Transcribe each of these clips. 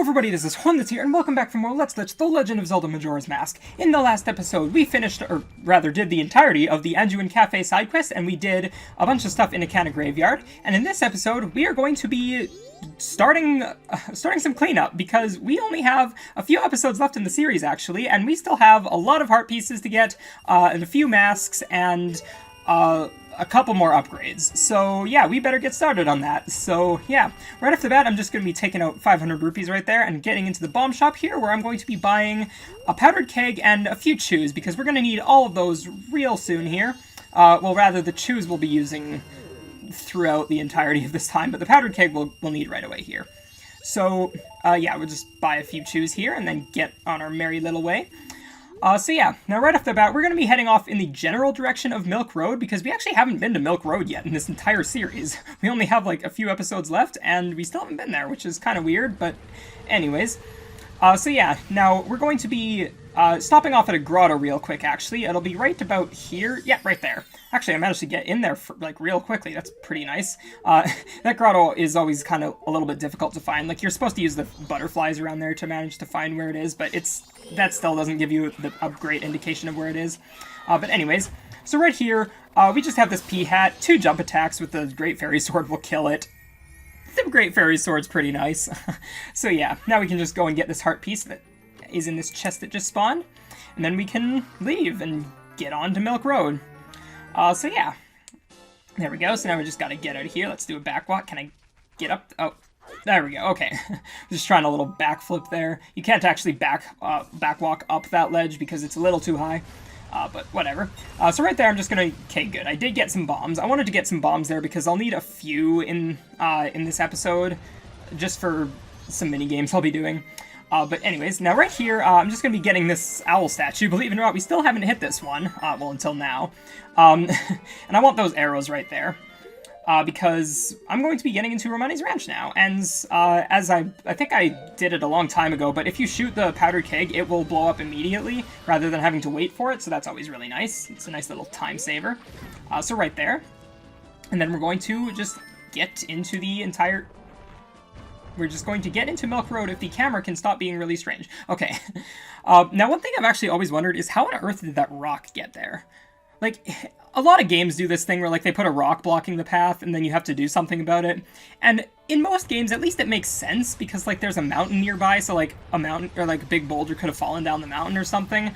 everybody, this is Hornlitz here, and welcome back for more Let's Glitch The Legend of Zelda Majora's Mask. In the last episode, we finished, or rather did the entirety of the Anduin Cafe side quest, and we did a bunch of stuff in a Kana Graveyard. And in this episode, we are going to be starting some cleanup, because we only have a few episodes left in the series, actually, and we still have a lot of heart pieces to get, and a few masks, and a couple more upgrades. So yeah, we better get started on that. So yeah, right off the bat, I'm just going to be taking out 500 rupees right there and getting into the bomb shop here, where I'm going to be buying a powdered keg and a few chews, because we're going to need all of those real soon here. Well, rather, the chews we'll be using throughout the entirety of this time, but the powdered keg we'll need right away here. So yeah, we'll just buy a few chews here and then get on our merry little way. So yeah, now right off the bat, we're going to be heading off in the general direction of Milk Road, because we actually haven't been to Milk Road yet in this entire series. We only have like a few episodes left, and we still haven't been there, which is kind of weird, but anyways. So yeah, now we're going to be stopping off at a grotto real quick, actually. It'll be right about here. Yeah, right there. Actually, I managed to get in there like real quickly. That's pretty nice. That grotto is always kind of a little bit difficult to find. Like, you're supposed to use the butterflies around there to manage to find where it is, but that still doesn't give you a great indication of where it is. But anyways, so right here, we just have this P-hat. 2 jump attacks with the Great Fairy Sword will kill it. The Great Fairy Sword's pretty nice. So yeah, now we can just go and get this heart piece that is in this chest that just spawned, and then we can leave and get on to Milk Road. So yeah, there we go. So now we just gotta get out of here. Let's do a backwalk. Can I get up? Oh, there we go. Okay, just trying a little backflip there. You can't actually backwalk up that ledge because it's a little too high. But whatever. So right there, I'm just gonna... Okay, good. I did get some bombs. I wanted to get some bombs there because I'll need a few in this episode, just for some mini games I'll be doing. But anyways, now right here, I'm just gonna be getting this owl statue. Believe it or not, we still haven't hit this one. Well, until now. And I want those arrows right there. Because I'm going to be getting into Romani's Ranch now, and as I think I did it a long time ago, but if you shoot the powdered keg, it will blow up immediately, rather than having to wait for it, so that's always really nice. It's a nice little time saver. So right there, and then we're going to just get into the entire... We're just going to get into Milk Road if the camera can stop being really strange. Okay, now one thing I've actually always wondered is how on earth did that rock get there? Like, a lot of games do this thing where, like, they put a rock blocking the path, and then you have to do something about it. And in most games, at least it makes sense, because, like, there's a mountain nearby, so, like, a mountain, or, like, a big boulder could have fallen down the mountain or something.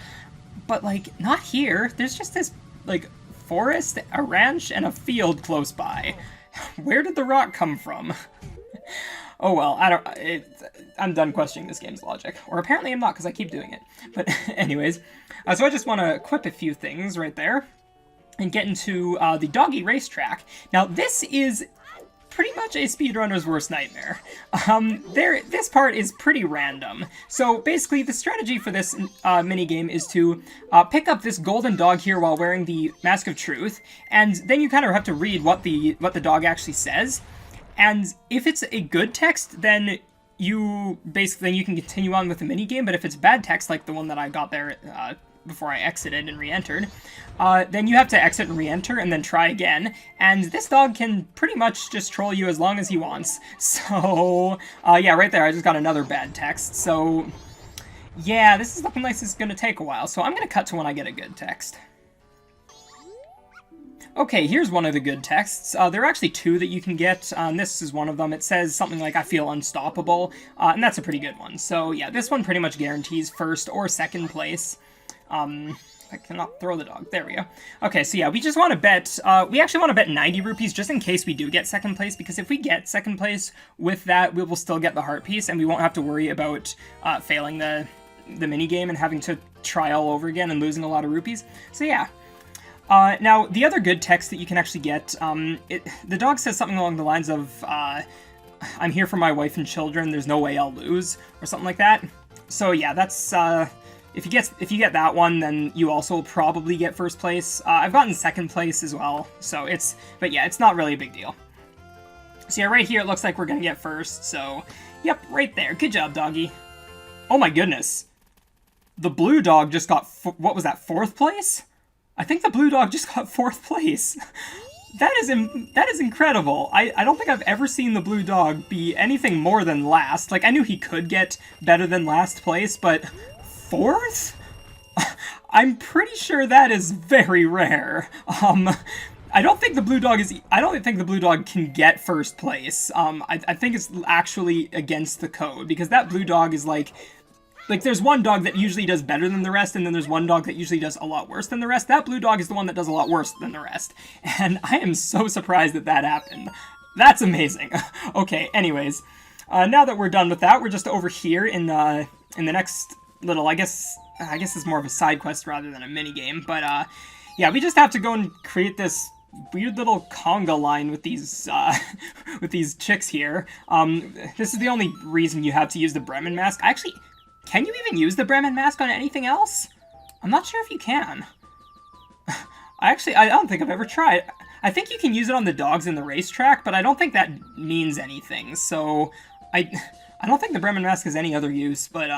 But, like, not here. There's just this, like, forest, a ranch, and a field close by. Where did the rock come from? Oh well, I'm done questioning this game's logic. Or apparently I'm not, because I keep doing it. But anyways, so I just want to equip a few things right there, and get into the doggy racetrack. Now this is pretty much a speedrunner's worst nightmare. This part is pretty random. So basically the strategy for this minigame is to pick up this golden dog here while wearing the Mask of Truth, and then you kind of have to read what the dog actually says. And if it's a good text, then you can continue on with the minigame, but if it's bad text, like the one that I got there before I exited and re-entered, then you have to exit and re-enter and then try again, and this dog can pretty much just troll you as long as he wants. So, yeah, right there, I just got another bad text, so yeah, this is looking like this is going to take a while, so I'm going to cut to when I get a good text. Okay, here's one of the good texts. There are actually 2 that you can get, and this is one of them. It says something like, "I feel unstoppable," and that's a pretty good one. So yeah, this one pretty much guarantees first or second place. I cannot throw the dog. There we go. Okay, so yeah, we just want to bet, we actually want to bet 90 rupees just in case we do get second place, because if we get second place with that, we will still get the heart piece, and we won't have to worry about failing the minigame and having to try all over again and losing a lot of rupees. So yeah. Now, the other good text that you can actually get, the dog says something along the lines of, "I'm here for my wife and children, there's no way I'll lose," or something like that. So yeah, that's, if you get that one, then you also will probably get first place. I've gotten second place as well, so but yeah, it's not really a big deal. So yeah, right here it looks like we're gonna get first, so, yep, right there. Good job, doggy. Oh my goodness. The blue dog just got, what was that, 4th place? I think the blue dog just got 4th place. That is incredible. I don't think I've ever seen the blue dog be anything more than last. Like, I knew he could get better than last place, but fourth? I'm pretty sure that is very rare. I don't think the blue dog can get first place. I think it's actually against the code, because that blue dog is like there's one dog that usually does better than the rest, and then there's one dog that usually does a lot worse than the rest. That blue dog is the one that does a lot worse than the rest. And I am so surprised that happened. That's amazing. Okay, anyways. Now that we're done with that, we're just over here in the next little, I guess it's more of a side quest rather than a minigame. But, yeah, we just have to go and create this weird little conga line with these with these chicks here. This is the only reason you have to use the Bremen mask. Actually, can you even use the Bremen mask on anything else? I'm not sure if you can. I don't think I've ever tried. I think you can use it on the dogs in the racetrack, but I don't think that means anything. So I don't think the Bremen mask has any other use, but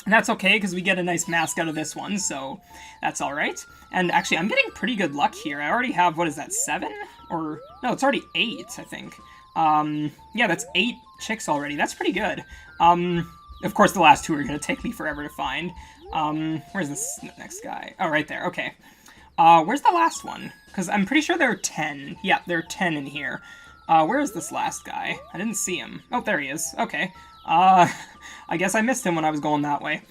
that's okay, because we get a nice mask out of this one, so that's alright. And actually, I'm getting pretty good luck here. I already have, what is that, 7? Or, no, it's already 8, I think. Yeah, that's 8 chicks already. That's pretty good. Of course, the last 2 are going to take me forever to find. Where's this next guy? Oh, right there, okay. Where's the last one? Because I'm pretty sure there are 10. Yeah, there are 10 in here. Where is this last guy? I didn't see him. Oh, there he is. Okay. I guess I missed him when I was going that way.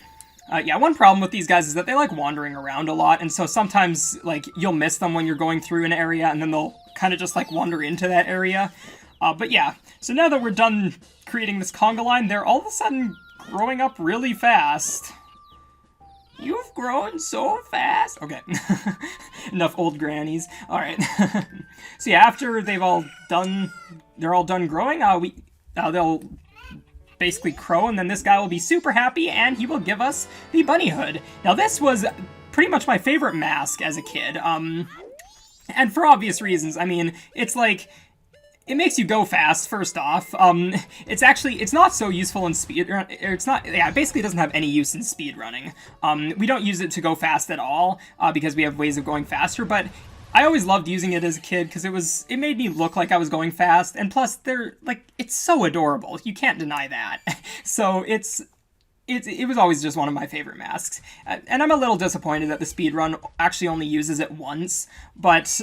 Yeah, one problem with these guys is that they like wandering around a lot, and so sometimes, like, you'll miss them when you're going through an area, and then they'll kind of just, like, wander into that area. But yeah, so now that we're done creating this conga line, they're all of a sudden growing up really fast. You've grown so fast. Okay. Enough old grannies. Alright. So yeah, after they're all done growing, they'll basically crow, and then this guy will be super happy, and he will give us the bunny hood. Now this was pretty much my favorite mask as a kid, and for obvious reasons. I mean, it's like, it makes you go fast, first off. It's not so useful in speed, it basically doesn't have any use in speed running. We don't use it to go fast at all, because we have ways of going faster, but I always loved using it as a kid, because it made me look like I was going fast, and plus, it's so adorable. You can't deny that. So it was always just one of my favorite masks. And I'm a little disappointed that the speedrun actually only uses it once, but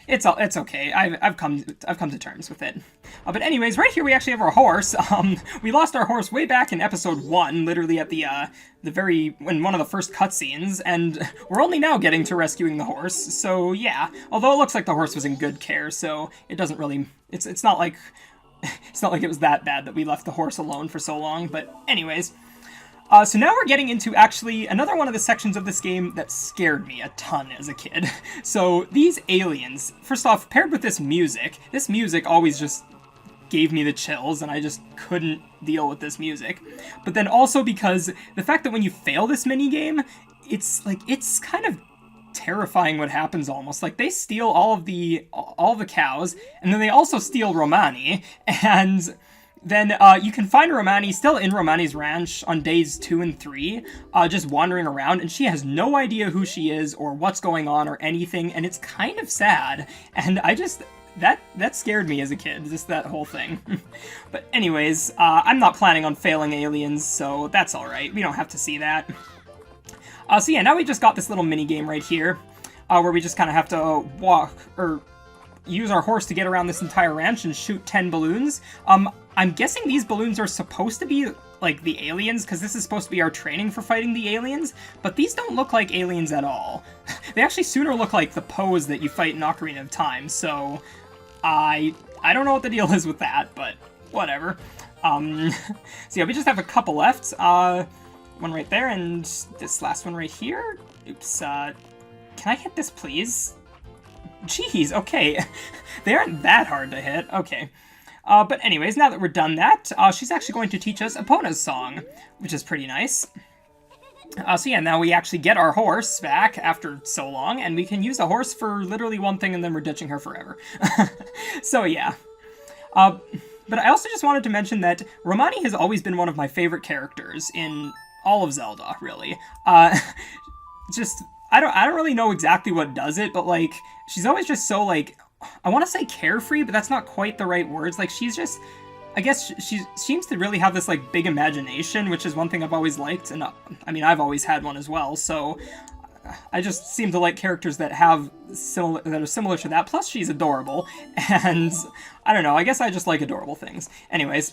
it's okay. I've come to terms with it. But anyways, right here we actually have our horse. We lost our horse way back in episode 1, literally at in one of the first cutscenes, and we're only now getting to rescuing the horse. So yeah, although it looks like the horse was in good care, so it doesn't really. It's not like it was that bad that we left the horse alone for so long. But anyways. So now we're getting into actually another one of the sections of this game that scared me a ton as a kid. So these aliens, first off, paired with this music always just gave me the chills, and I just couldn't deal with this music. But then also because the fact that when you fail this minigame, it's kind of terrifying what happens almost. Like, they steal all the cows, and then they also steal Romani, and then you can find Romani still in Romani's ranch on days 2 and 3, just wandering around, and she has no idea who she is or what's going on or anything, and it's kind of sad. And that scared me as a kid, just that whole thing. But anyways, I'm not planning on failing aliens, so that's alright. We don't have to see that. So yeah, now we just got this little mini game right here, where we just kind of have to walk, or use our horse to get around this entire ranch and shoot 10 balloons. I'm guessing these balloons are supposed to be, like, the aliens, because this is supposed to be our training for fighting the aliens, but these don't look like aliens at all. They actually sooner look like the pose that you fight in Ocarina of Time, so I don't know what the deal is with that, but whatever. So yeah, we just have a couple left. One right there, and this last one right here. Oops, can I hit this, please? Jeez, okay. They aren't that hard to hit. Okay. But anyways, now that we're done that, she's actually going to teach us Epona's song, which is pretty nice. So yeah, now we actually get our horse back after so long, and we can use a horse for literally one thing, and then we're ditching her forever. So yeah. But I also just wanted to mention that Romani has always been one of my favorite characters in all of Zelda, really. I don't really know exactly what does it, but, like, she's always just so, like, I want to say carefree, but that's not quite the right words. Like, she's just, I guess she seems to really have this, like, big imagination, which is one thing I've always liked, and I mean, I've always had one as well, so I just seem to like characters that are similar to that, plus she's adorable, and I don't know, I guess I just like adorable things. Anyways,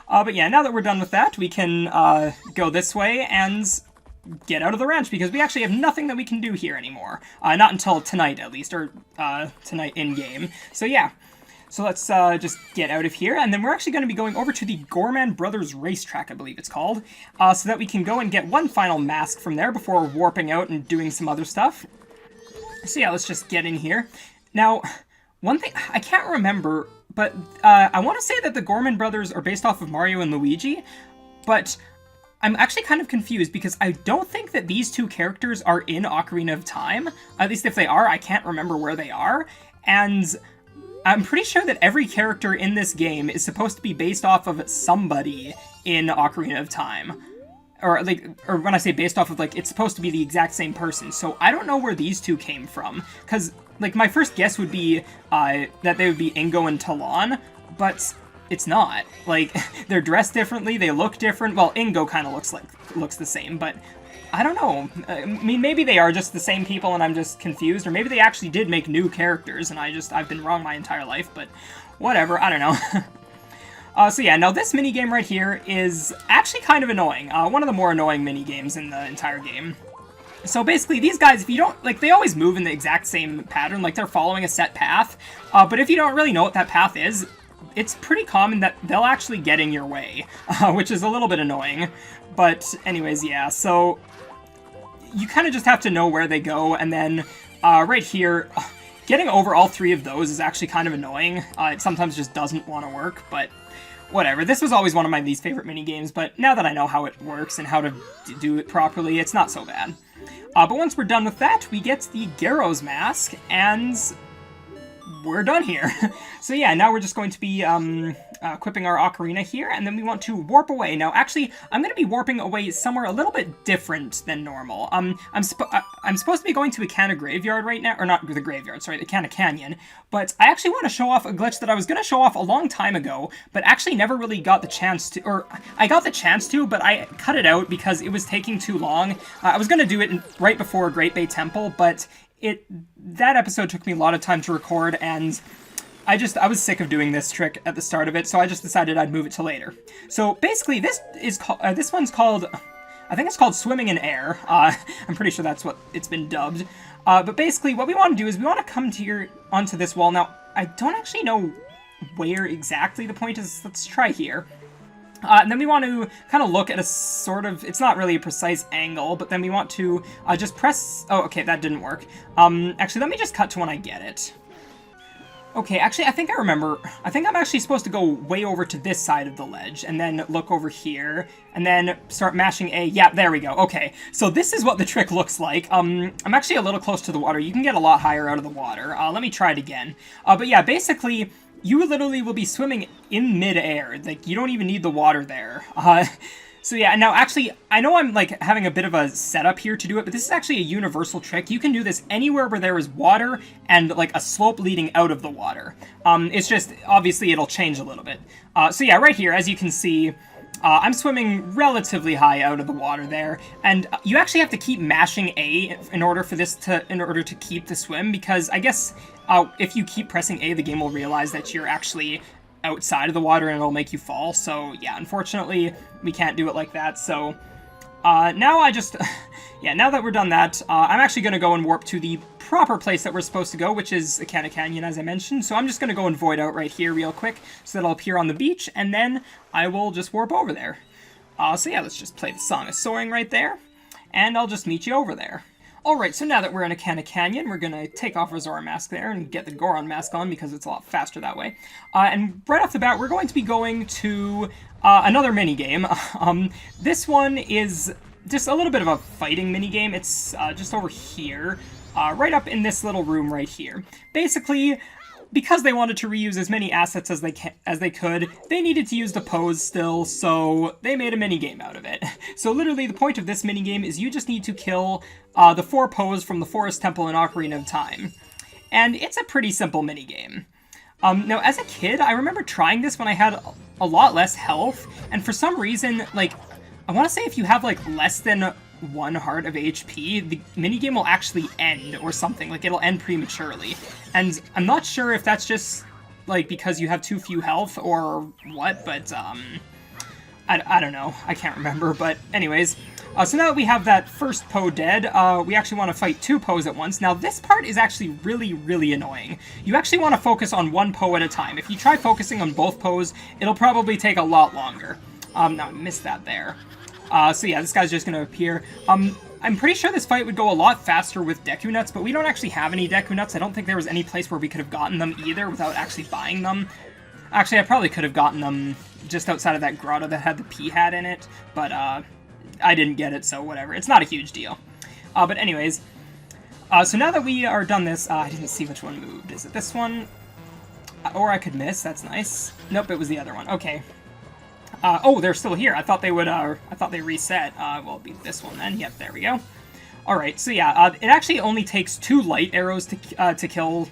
but yeah, now that we're done with that, we can go this way and get out of the ranch, because we actually have nothing that we can do here anymore. Not until tonight, at least, or tonight in-game. So yeah, so let's just get out of here, and then we're actually going to be going over to the Gorman Brothers Racetrack, I believe it's called, so that we can go and get one final mask from there before warping out and doing some other stuff. So yeah, let's just get in here. Now, one thing, I can't remember, but I want to say that the Gorman Brothers are based off of Mario and Luigi, but I'm actually kind of confused because I don't think that these two characters are in Ocarina of Time. At least if they are, I can't remember where they are. And I'm pretty sure that every character in this game is supposed to be based off of somebody in Ocarina of Time. Or when I say based off of, like, it's supposed to be the exact same person. So I don't know where these two came from. Because, like, my first guess would be that they would be Ingo and Talon, but it's not. Like, they're dressed differently, they look different. Well, Ingo kind of looks the same, but I don't know. I mean, maybe they are just the same people and I'm just confused, or maybe they actually did make new characters and I've been wrong my entire life, but whatever, I don't know. So yeah, now this minigame right here is actually kind of annoying. One of the more annoying minigames in the entire game. So basically, these guys, if you don't, like, they always move in the exact same pattern, like they're following a set path, but if you don't really know what that path is, it's pretty common that they'll actually get in your way, which is a little bit annoying. But anyways, yeah, so you kind of just have to know where they go, and then right here, getting over all three of those is actually kind of annoying. It sometimes just doesn't want to work, but whatever. This was always one of my least favorite minigames, but now that I know how it works and how to do it properly, it's not so bad. But once we're done with that, we get the Garrow's mask, and we're done here. So yeah, now we're just going to be equipping our ocarina here, and then we want to warp away. Now, actually, I'm going to be warping away somewhere a little bit different than normal. I'm supposed to be going to the Canna Graveyard right now, or not the graveyard, sorry, the Canna Canyon, but I actually want to show off a glitch that I was going to show off a long time ago, but actually never really got the chance to, or I got the chance to, but I cut it out because it was taking too long. I was going to do it right before Great Bay Temple, but that episode took me a lot of time to record, and I was sick of doing this trick at the start of it, so I just decided I'd move it to later. So basically, this one's called, I think it's called Swimming in Air. I'm pretty sure that's what it's been dubbed. But basically, what we want to do is we want to come onto this wall. Now, I don't actually know where exactly the point is. Let's try here. And then we want to kind of look at a sort of, it's not really a precise angle, but then we want to just press, oh, okay, that didn't work. Actually, let me just cut to when I get it. Okay, actually, I think I remember. I think I'm actually supposed to go way over to this side of the ledge, and then look over here, and then start mashing A. Yeah, there we go. Okay, so this is what the trick looks like. I'm actually a little close to the water. You can get a lot higher out of the water. Let me try it again. But yeah, basically, you literally will be swimming in mid-air. Like, you don't even need the water there. So yeah, now actually, I know I'm like having a bit of a setup here to do it, but this is actually a universal trick. You can do this anywhere where there is water and like a slope leading out of the water. It's just, obviously it'll change a little bit. So yeah, right here, as you can see, I'm swimming relatively high out of the water there, and you actually have to keep mashing A in order to keep the swim, because I guess if you keep pressing A, the game will realize that you're actually outside of the water and it'll make you fall. So yeah, unfortunately we can't do it like that. So now I just yeah, now that we're done that, I'm actually going to go and warp to the proper place that we're supposed to go, which is the Canna Canyon, as I mentioned. So I'm just going to go and void out right here real quick so that I'll appear on the beach, and then I will just warp over there. So yeah, let's just play the Song of Soaring right there, and I'll just meet you over there. Alright, so now that we're in a Canna Canyon, we're going to take off our Zora mask there and get the Goron mask on, because it's a lot faster that way. And right off the bat, we're going to be going to another minigame. This one is just a little bit of a fighting minigame. It's just over here, right up in this little room right here. Basically, because they wanted to reuse as many assets as they could, they needed to use the pose still, so they made a minigame out of it. So literally, the point of this minigame is you just need to kill the 4 pose from the Forest Temple in Ocarina of Time. and it's a pretty simple minigame. Now, as a kid, I remember trying this when I had a lot less health, and for some reason, like, I want to say if you have, like, less than 1 heart of HP, the minigame will actually end or something. Like, it'll end prematurely. And I'm not sure if that's just, like, because you have too few health or what, but, I don't know. I can't remember, but anyways. So now that we have that first Poe dead, we actually want to fight 2 Poes at once. Now, this part is actually really, really annoying. You actually want to focus on 1 Poe at a time. If you try focusing on both Poes, it'll probably take a lot longer. No, I missed that there. So yeah, this guy's just going to appear. I'm pretty sure this fight would go a lot faster with Deku Nuts, but we don't actually have any Deku Nuts. I don't think there was any place where we could have gotten them either without actually buying them. Actually, I probably could have gotten them just outside of that grotto that had the pea hat in it, but I didn't get it, so whatever. It's not a huge deal. But anyways, so now that we are done this, I didn't see which one moved. Is it this one? Or I could miss. That's nice. Nope, it was the other one. Okay. Oh, they're still here. I thought they would, I thought they reset. Well, it'll be this one then. Yep, there we go. Alright, so yeah, it actually only takes 2 light arrows to kill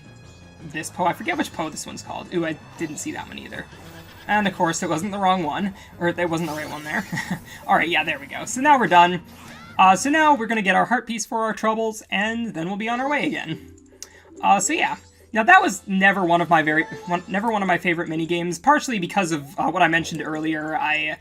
this Poe. I forget which Poe this one's called. Ooh, I didn't see that one either. And of course, it wasn't the wrong one. Or it wasn't the right one there. Alright, yeah, there we go. So now we're done. So now we're going to get our heart piece for our troubles, and then we'll be on our way again. So yeah. Now that was never one of my favorite minigames, partially because of what I mentioned earlier. I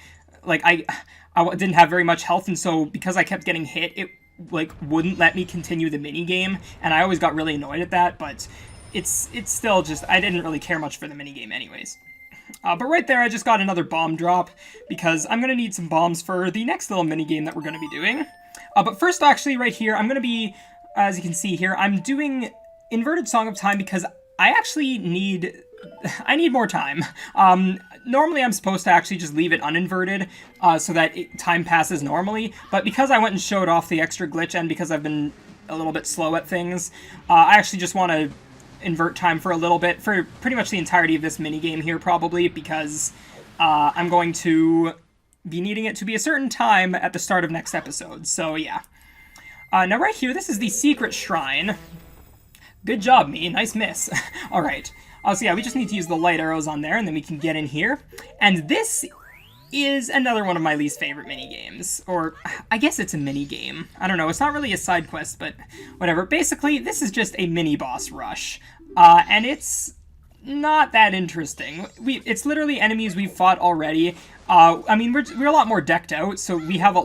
didn't have very much health, and so because I kept getting hit, it like wouldn't let me continue the minigame, and I always got really annoyed at that. But it's still just I didn't really care much for the minigame anyways. But right there, I just got another bomb drop because I'm gonna need some bombs for the next little minigame that we're gonna be doing. But first, actually, right here, I'm gonna be, as you can see here, I'm doing Inverted Song of Time because I actually need more time. Normally I'm supposed to actually just leave it uninverted so that time passes normally, but because I went and showed off the extra glitch and because I've been a little bit slow at things, I actually just want to invert time for a little bit, for pretty much the entirety of this minigame here probably, because I'm going to be needing it to be a certain time at the start of next episode, so yeah. Now right here, this is the secret shrine. Good job, me. Nice miss. Alright. So yeah, we just need to use the light arrows on there, and then we can get in here. And this is another one of my least favorite minigames. Or, I guess it's a minigame. I don't know, it's not really a side quest, but whatever. Basically, this is just a mini-boss rush. And it's not that interesting. It's literally enemies we've fought already. I mean, we're a lot more decked out, so we have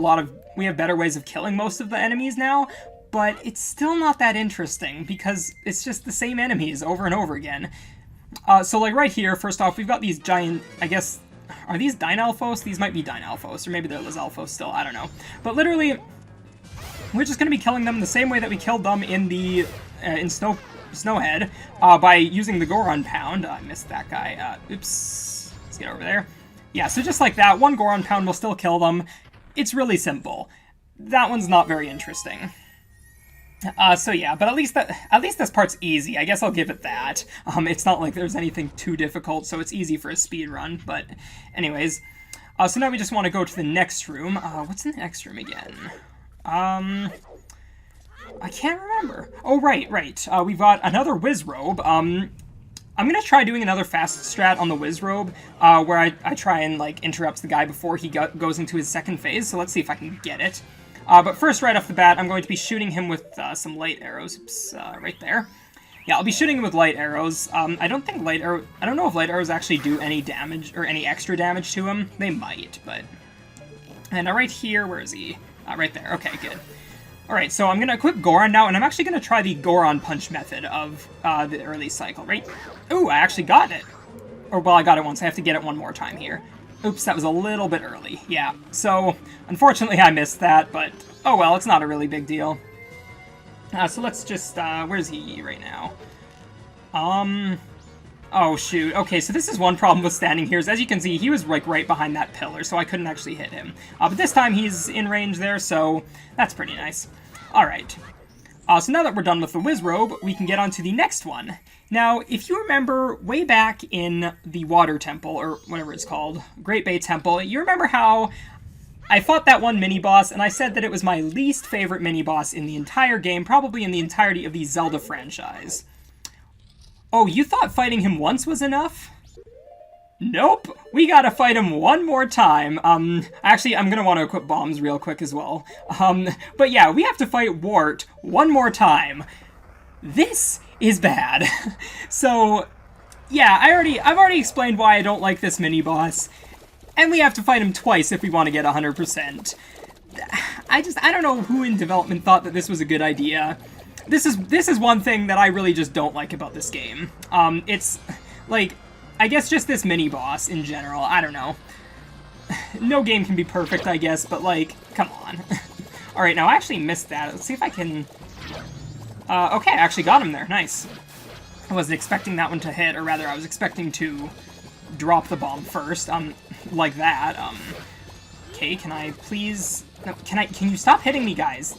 better ways of killing most of the enemies now. But it's still not that interesting, because it's just the same enemies over and over again. So, like, right here, first off, we've got these giant, I guess, are these Dynalphos? These might be Dynalphos, or maybe they're Lizalphos still, I don't know. But literally, we're just going to be killing them the same way that we killed them in the, in Snowhead, by using the Goron Pound. I missed that guy. Oops. Let's get over there. Yeah, so just like that, 1 Goron Pound will still kill them. It's really simple. That one's not very interesting. So yeah, but at least this part's easy. I guess I'll give it that. It's not like there's anything too difficult, so it's easy for a speed run. But anyways, so now we just want to go to the next room. What's in the next room again? I can't remember. Oh, right. We've got another Wizrobe. I'm gonna try doing another fast strat on the Wizrobe, where I try and like interrupt the guy before he goes into his second phase. So let's see if I can get it. But first, right off the bat, I'm going to be shooting him with some light arrows. Oops, right there. Yeah, I'll be shooting him with light arrows. I don't know if light arrows actually do any damage, or any extra damage to him. They might, but... And right here, where is he? Right there. Okay, good. Alright, so I'm going to equip Goron now, and I'm actually going to try the Goron Punch method of the early cycle, right? Ooh, I actually got it. Or, well, I got it once. I have to get it one more time here. Oops, that was a little bit early. Yeah, so unfortunately I missed that, but oh well, it's not a really big deal. So let's just, where's he right now? Oh shoot, okay, so this is one problem with standing here, is as you can see, he was like right behind that pillar, so I couldn't actually hit him. But this time he's in range there, so that's pretty nice. Alright. So now that we're done with the Wizrobe, we can get on to the next one. Now, if you remember way back in the Water Temple, or whatever it's called, Great Bay Temple, you remember how I fought that one mini-boss, and I said that it was my least favorite mini-boss in the entire game, probably in the entirety of the Zelda franchise. Oh, you thought fighting him once was enough? Nope, we gotta fight him one more time. Actually, I'm gonna want to equip bombs real quick as well. But yeah, we have to fight Wart one more time. This is bad. So, yeah, I've already explained why I don't like this mini-boss, and we have to fight him twice if we want to get 100%. I don't know who in development thought that this was a good idea. This is one thing that I really just don't like about this game. It's, like, I guess just this mini-boss in general, I don't know. No game can be perfect, I guess, but, like, come on. Alright, now I actually missed that. Let's see if I can... okay, I actually got him there. Nice. I wasn't expecting that one to hit, or rather, I was expecting to drop the bomb first, like that. Okay, can I please... No, can you stop hitting me, guys?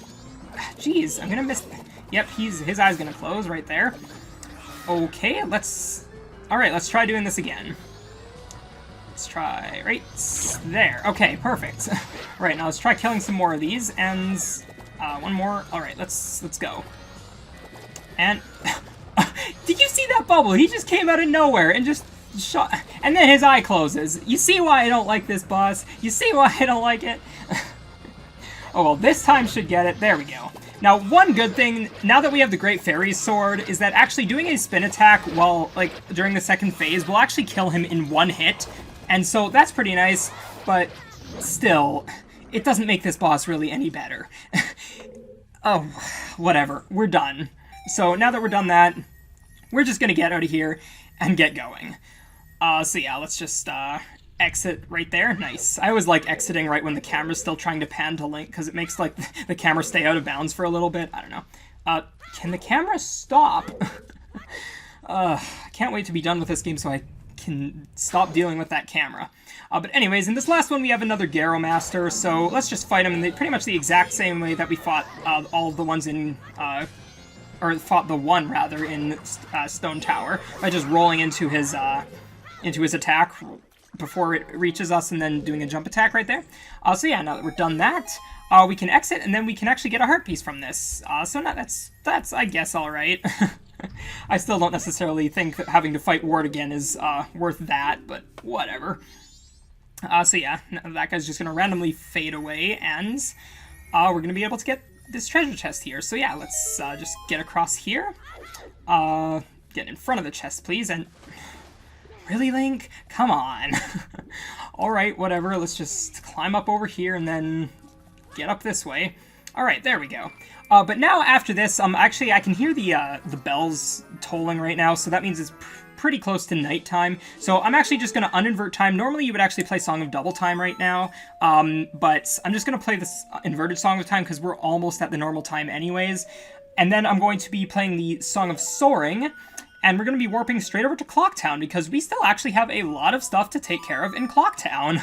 Jeez, I'm gonna miss... Yep, his eye's gonna close right there. Okay, Alright, let's try doing this again. Let's try right there. Okay, perfect. Alright, now let's try killing some more of these, and one more. Alright, let's go. And did you see that bubble? He just came out of nowhere and just shot, and then his eye closes. You see why I don't like this boss? You see why I don't like it? Oh well, this time should get it. There we go. Now, one good thing, now that we have the Great Fairy's Sword, is that actually doing a spin attack while, like, during the second phase will actually kill him in one hit. And so that's pretty nice, but still, it doesn't make this boss really any better. Oh, whatever. We're done. So now that we're done that, we're just gonna get out of here and get going. So yeah, let's just, exit right there. Nice. I always like exiting right when the camera's still trying to pan to Link, because it makes, like, the camera stay out of bounds for a little bit. I don't know. Can the camera stop? I can't wait to be done with this game so I can stop dealing with that camera. But anyways, in this last one we have another Garrow Master, so let's just fight him in pretty much the exact same way that we fought all of the ones in, or fought the one, rather, in Stone Tower, by just rolling into his attack before it reaches us and then doing a jump attack right there. So yeah, now that we're done that, we can exit and then we can actually get a heart piece from this. So now that's I guess alright. I still don't necessarily think that having to fight Ward again is worth that, but whatever. So yeah, that guy's just gonna randomly fade away, and we're gonna be able to get this treasure chest here. So yeah, let's just get across here. Get in front of the chest, please, and... Really, Link? Come on. Alright, whatever, let's just climb up over here and then get up this way. Alright, there we go. But now, after this, actually, I can hear the bells tolling right now, so that means it's pretty close to nighttime. So I'm actually just going to uninvert time. Normally, you would actually play Song of Double Time right now, but I'm just going to play this inverted Song of Time because we're almost at the normal time anyways. And then I'm going to be playing the Song of Soaring, and we're going to be warping straight over to Clocktown, because we still actually have a lot of stuff to take care of in Clocktown.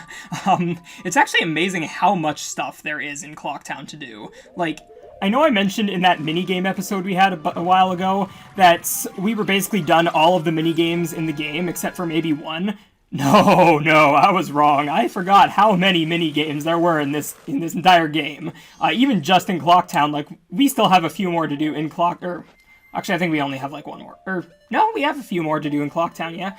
It's actually amazing how much stuff there is in Clocktown to do. Like, I know I mentioned in that minigame episode we had a while ago that we were basically done all of the minigames in the game, except for maybe one. No, I was wrong. I forgot how many minigames there were in this entire game. Even just in Clocktown, like, we still have a few more to do in Actually, I think we only have, like, one more. No, we have a few more to do in Clocktown, yeah.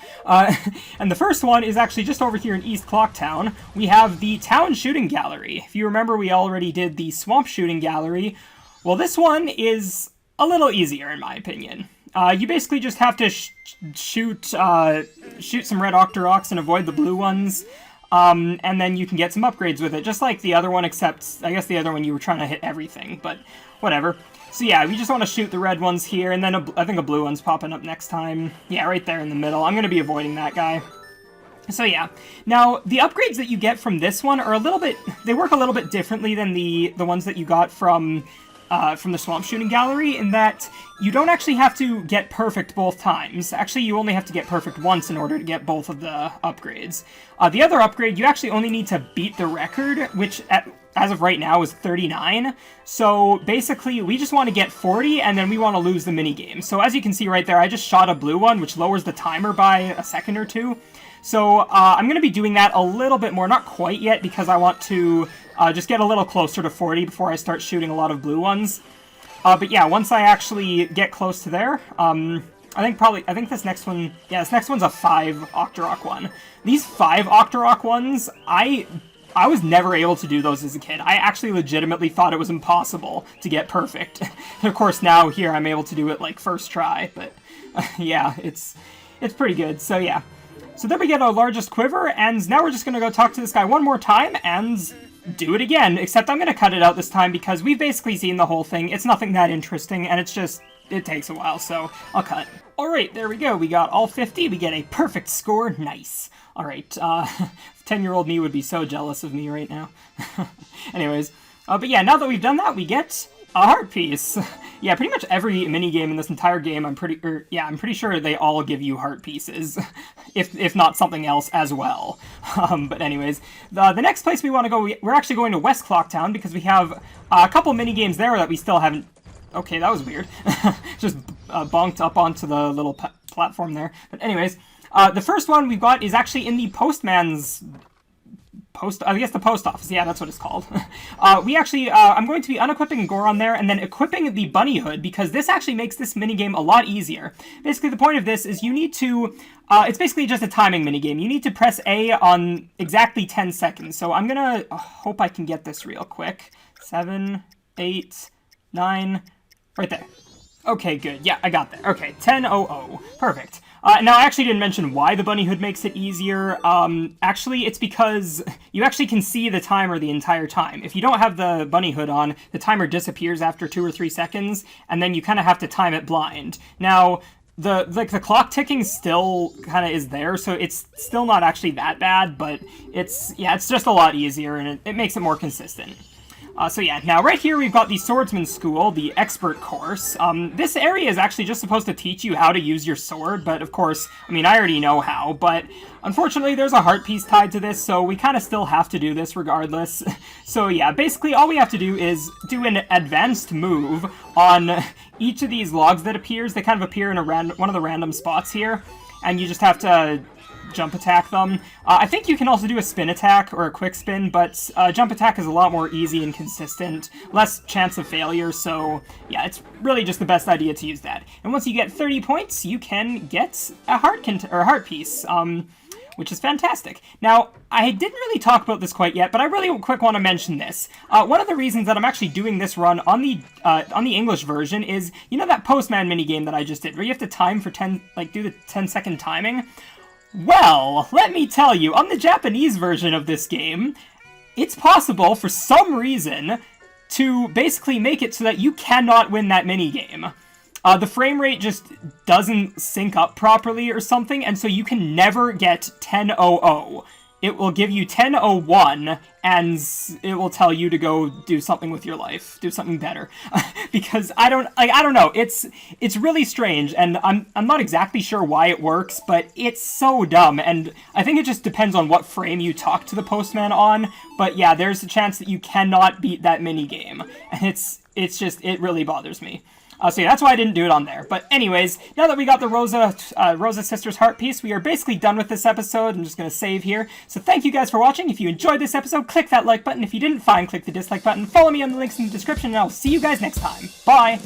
And the first one is actually just over here in East Clocktown. We have the Town Shooting Gallery. If you remember, we already did the Swamp Shooting Gallery. Well, this one is a little easier, in my opinion. You basically just have to shoot some red Octoroks and avoid the blue ones. And then you can get some upgrades with it, just like the other one, except I guess the other one you were trying to hit everything, but whatever. So yeah, we just want to shoot the red ones here, and then I think a blue one's popping up next time. Yeah, right there in the middle. I'm going to be avoiding that guy. So yeah. Now, the upgrades that you get from this one are they work a little bit differently than the ones that you got from the Swamp Shooting Gallery, in that you don't actually have to get perfect both times. Actually, you only have to get perfect once in order to get both of the upgrades. The other upgrade, you actually only need to beat the record, which as of right now is 39. So basically, we just want to get 40, and then we want to lose the minigame. So as you can see right there, I just shot a blue one, which lowers the timer by a second or two. So I'm going to be doing that a little bit more, not quite yet, because I want to just get a little closer to 40 before I start shooting a lot of blue ones. But yeah, once I actually get close to there, I think this next one, yeah, this next one's a 5 Octorok one. These 5 Octorok ones, I was never able to do those as a kid. I actually legitimately thought it was impossible to get perfect. Of course, now here I'm able to do it like first try, but yeah, it's pretty good. So yeah. So then we get our largest quiver, and now we're just going to go talk to this guy one more time and do it again, except I'm going to cut it out this time because we've basically seen the whole thing. It's nothing that interesting, and it's just, it takes a while, so I'll cut. Alright, there we go. We got all 50. We get a perfect score. Nice. Alright, 10-year-old me would be so jealous of me right now. Anyways, but yeah, now that we've done that, we get a heart piece. Yeah, pretty much every minigame in this entire game, I'm pretty sure they all give you heart pieces, if not something else as well. But anyways, the next place we want to go, we're actually going to West Clocktown because we have a couple minigames there that we still haven't. Okay, that was weird. Just bonked up onto the little platform there. But anyways, the first one we've got is actually in the postman's I guess the post office, yeah, that's what it's called. I'm going to be unequipping Goron there and then equipping the bunny hood because this actually makes this minigame a lot easier. Basically, the point of this is you need to, it's basically just a timing minigame. You need to press A on exactly 10 seconds. So I'm gonna hope I can get this real quick. 7, 8, 9, right there. Okay, good. Yeah, I got there. Okay, 10:00. Perfect. Now, I actually didn't mention why the bunny hood makes it easier. Actually, it's because you actually can see the timer the entire time. If you don't have the bunny hood on, the timer disappears after 2 or 3 seconds, and then you kind of have to time it blind. Now, the clock ticking still kind of is there, so it's still not actually that bad, but it's just a lot easier, and it makes it more consistent. So yeah, now right here we've got the Swordsman School, the Expert Course. This area is actually just supposed to teach you how to use your sword, but of course, I mean, I already know how, but unfortunately there's a heart piece tied to this, so we kind of still have to do this regardless. So yeah, basically all we have to do is do an advanced move on each of these logs that appears. They kind of appear in one of the random spots here, and you just have to jump attack them. I think you can also do a spin attack or a quick spin, but jump attack is a lot more easy and consistent, less chance of failure, so yeah, it's really just the best idea to use that. And once you get 30 points, you can get a heart piece, which is fantastic. Now, I didn't really talk about this quite yet, but I really quick want to mention this. One of the reasons that I'm actually doing this run on the English version is, you know that Postman minigame that I just did, where you have to time for do the 10-second timing? Well, let me tell you, on the Japanese version of this game, it's possible, for some reason, to basically make it so that you cannot win that minigame. The frame rate just doesn't sync up properly or something, and so you can never get 10:00. It will give you 10:01, and it will tell you to go do something with your life, do something better. Because I don't know. It's really strange, and I'm not exactly sure why it works, but it's so dumb. And I think it just depends on what frame you talk to the postman on. But yeah, there's a chance that you cannot beat that minigame, and it really bothers me. So yeah, that's why I didn't do it on there. But anyways, now that we got the Rosa Sisters heart piece, we are basically done with this episode. I'm just going to save here. So thank you guys for watching. If you enjoyed this episode, click that like button. If you didn't, fine, click the dislike button. Follow me on the links in the description, and I'll see you guys next time. Bye!